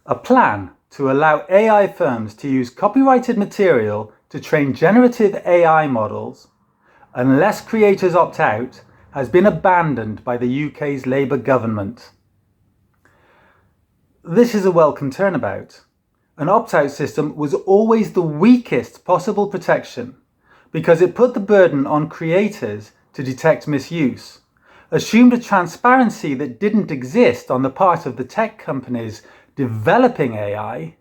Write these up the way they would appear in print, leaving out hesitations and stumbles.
A plan to allow AI firms to use copyrighted material to train generative AI models, unless creators opt out, has been abandoned by the UK's Labour government. This is a welcome turnabout. An opt-out system was always the weakest possible protection because it put the burden on creators to detect misuse, assumed a transparency that didn't exist on the part of the tech companies developing AI,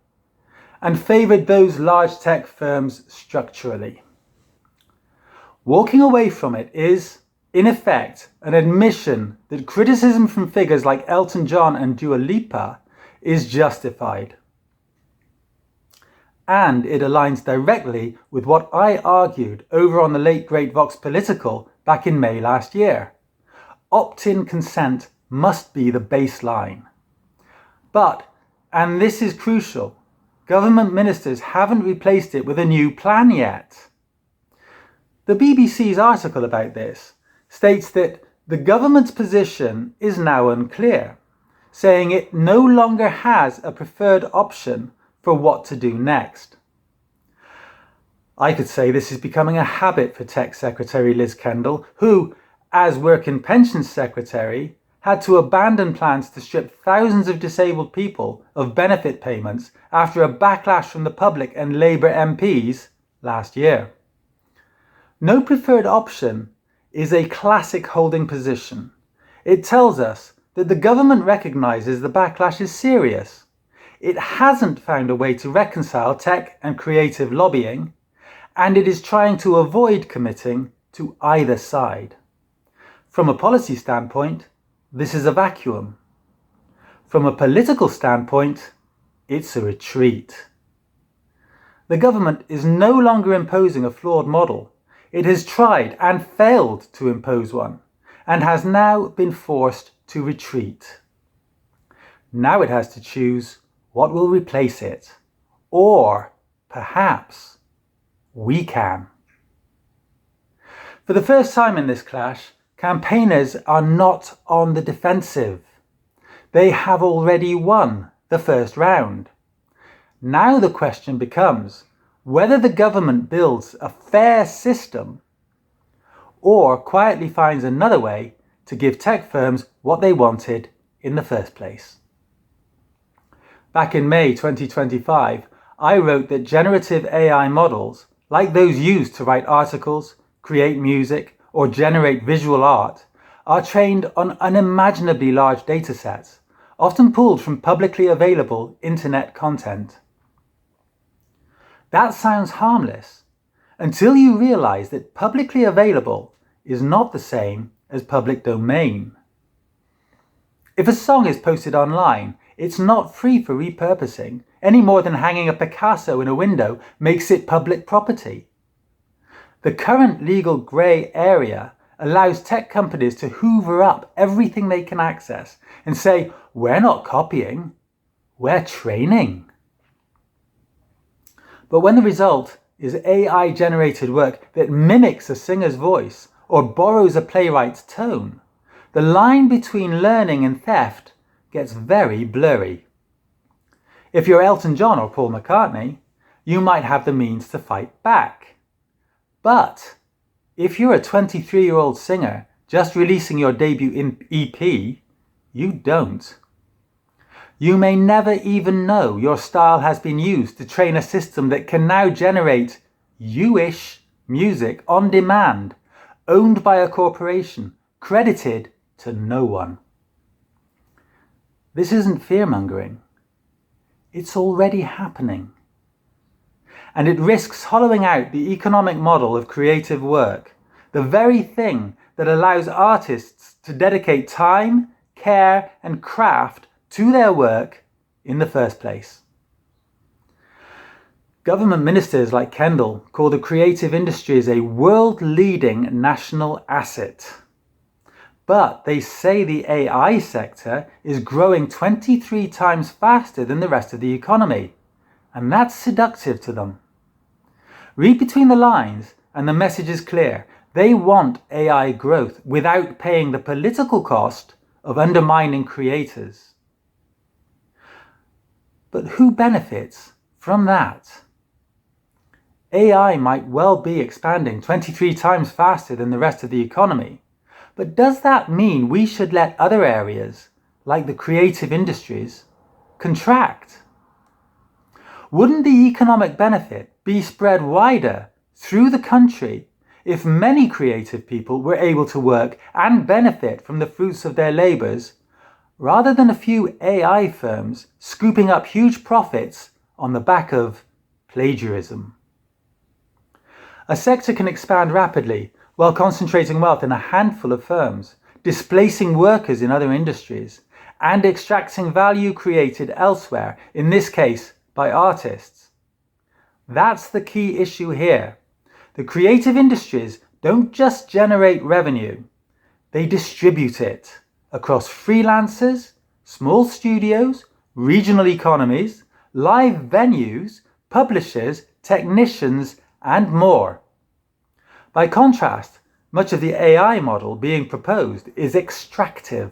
and favoured those large tech firms structurally. Walking away from it is, in effect, an admission that criticism from figures like Elton John and Dua Lipa is justified. And it aligns directly with what I argued over on the late great Vox Political back in May last year. Opt-in consent must be the baseline. But, and this is crucial, government ministers haven't replaced it with a new plan yet. The BBC's article about this states that the government's position is now unclear, saying it no longer has a preferred option for what to do next. I could say this is becoming a habit for Tech Secretary Liz Kendall, who, as Work and Pensions Secretary, had to abandon plans to strip thousands of disabled people of benefit payments after a backlash from the public and Labour MPs last year. No preferred option is a classic holding position. It tells us that the government recognises the backlash is serious. It hasn't found a way to reconcile tech and creative lobbying, and it is trying to avoid committing to either side. From a policy standpoint, this is a vacuum. From a political standpoint, it's a retreat. The government is no longer imposing a flawed model. It has tried and failed to impose one, and has now been forced to retreat. Now it has to choose what will replace it, or perhaps we can. For the first time in this clash, campaigners are not on the defensive. They have already won the first round. Now the question becomes whether the government builds a fair system or quietly finds another way to give tech firms what they wanted in the first place. Back in May 2025, I wrote that generative AI models, like those used to write articles, create music, or generate visual art, are trained on unimaginably large datasets, often pulled from publicly available internet content. That sounds harmless, until you realize that publicly available is not the same as public domain. If a song is posted online, it's not free for repurposing, any more than hanging a Picasso in a window makes it public property. The current legal grey area allows tech companies to hoover up everything they can access and say, we're not copying, we're training. But when the result is AI-generated work that mimics a singer's voice or borrows a playwright's tone, the line between learning and theft gets very blurry. If you're Elton John or Paul McCartney, you might have the means to fight back. But if you're a 23-year-old singer just releasing your debut EP, you don't. You may never even know your style has been used to train a system that can now generate you-ish music on demand, owned by a corporation, credited to no one. This isn't fear-mongering. It's already happening. And it risks hollowing out the economic model of creative work, the very thing that allows artists to dedicate time, care, and craft to their work in the first place. Government ministers like Kendall call the creative industries a world-leading national asset. But they say the AI sector is growing 23 times faster than the rest of the economy, and that's seductive to them. Read between the lines and the message is clear. They want AI growth without paying the political cost of undermining creators. But who benefits from that? AI might well be expanding 23 times faster than the rest of the economy, but does that mean we should let other areas, like the creative industries, contract? Wouldn't the economic benefit be spread wider through the country if many creative people were able to work and benefit from the fruits of their labours, rather than a few AI firms scooping up huge profits on the back of plagiarism? A sector can expand rapidly while concentrating wealth in a handful of firms, displacing workers in other industries, and extracting value created elsewhere, in this case by artists. That's the key issue here. The creative industries don't just generate revenue, they distribute it across freelancers, small studios, regional economies, live venues, publishers, technicians, and more. By contrast, much of the AI model being proposed is extractive.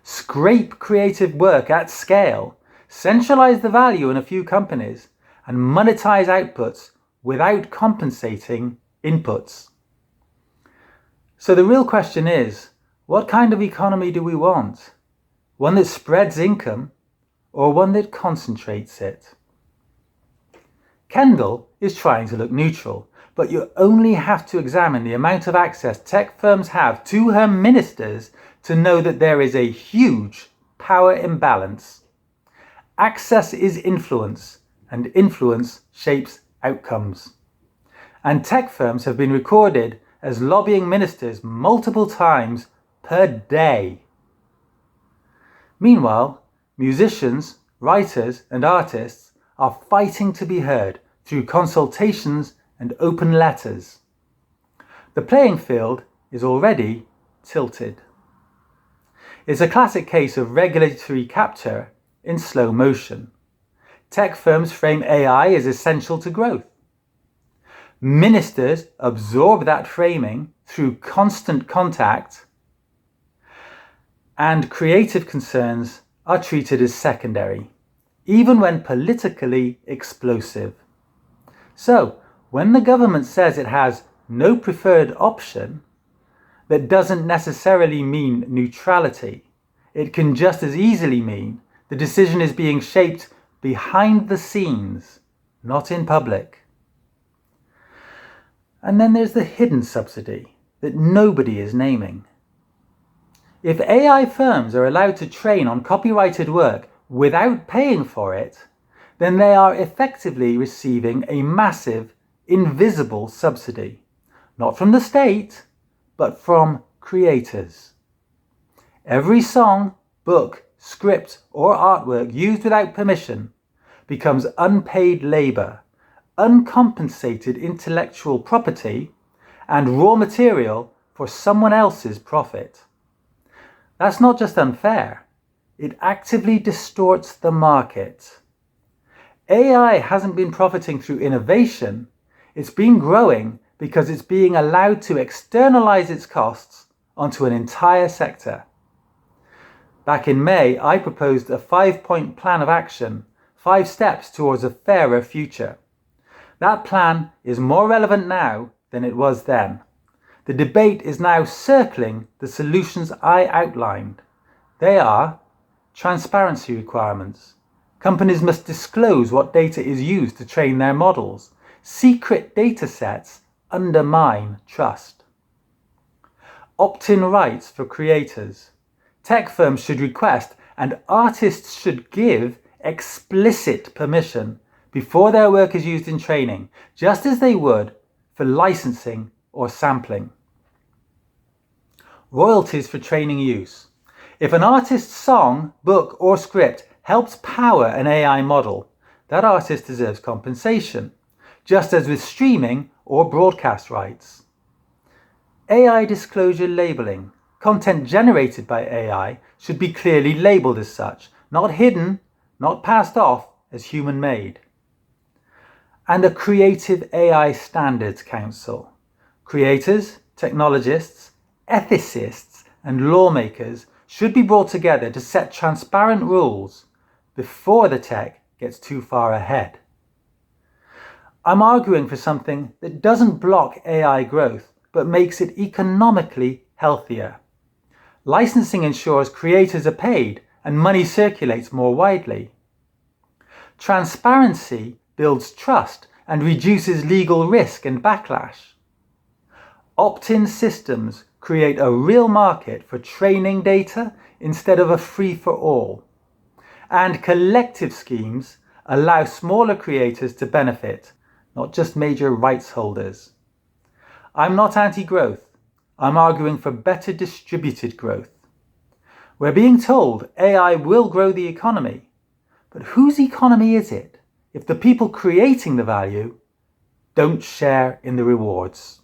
Scrape creative work at scale, centralize the value in a few companies, and monetize outputs without compensating inputs. So the real question is, what kind of economy do we want? One that spreads income, or one that concentrates it? Kendall is trying to look neutral, but you only have to examine the amount of access tech firms have to her ministers to know that there is a huge power imbalance. Access is influence, and influence shapes outcomes. And tech firms have been recorded as lobbying ministers multiple times per day. Meanwhile, musicians, writers, and artists are fighting to be heard through consultations and open letters. The playing field is already tilted. It's a classic case of regulatory capture in slow motion. Tech firms frame AI as essential to growth. Ministers absorb that framing through constant contact, and creative concerns are treated as secondary, even when politically explosive. So, when the government says it has no preferred option, that doesn't necessarily mean neutrality. It can just as easily mean the decision is being shaped behind the scenes, not in public. And then there's the hidden subsidy that nobody is naming. If AI firms are allowed to train on copyrighted work without paying for it, then they are effectively receiving a massive, invisible subsidy, not from the state, but from creators. Every song, book, script, or artwork used without permission becomes unpaid labor, uncompensated intellectual property, and raw material for someone else's profit. That's not just unfair, it actively distorts the market. AI hasn't been profiting through innovation, it's been growing because it's being allowed to externalize its costs onto an entire sector. Back in May, I proposed a 5-point plan of action, 5 steps towards a fairer future. That plan is more relevant now than it was then. The debate is now circling the solutions I outlined. They are transparency requirements. Companies must disclose what data is used to train their models. Secret data sets undermine trust. Opt-in rights for creators. Tech firms should request and artists should give explicit permission before their work is used in training, just as they would for licensing or sampling. Royalties for training use. If an artist's song, book, or script helps power an AI model, that artist deserves compensation, just as with streaming or broadcast rights. AI disclosure labeling. Content generated by AI should be clearly labeled as such, not hidden, not passed off as human-made. And a Creative AI Standards Council. Creators, technologists, ethicists, and lawmakers should be brought together to set transparent rules before the tech gets too far ahead. I'm arguing for something that doesn't block AI growth, but makes it economically healthier. Licensing ensures creators are paid and money circulates more widely. Transparency builds trust and reduces legal risk and backlash. Opt-in systems create a real market for training data instead of a free-for-all. And collective schemes allow smaller creators to benefit, not just major rights holders. I'm not anti-growth. I'm arguing for better distributed growth. We're being told AI will grow the economy, but whose economy is it if the people creating the value don't share in the rewards?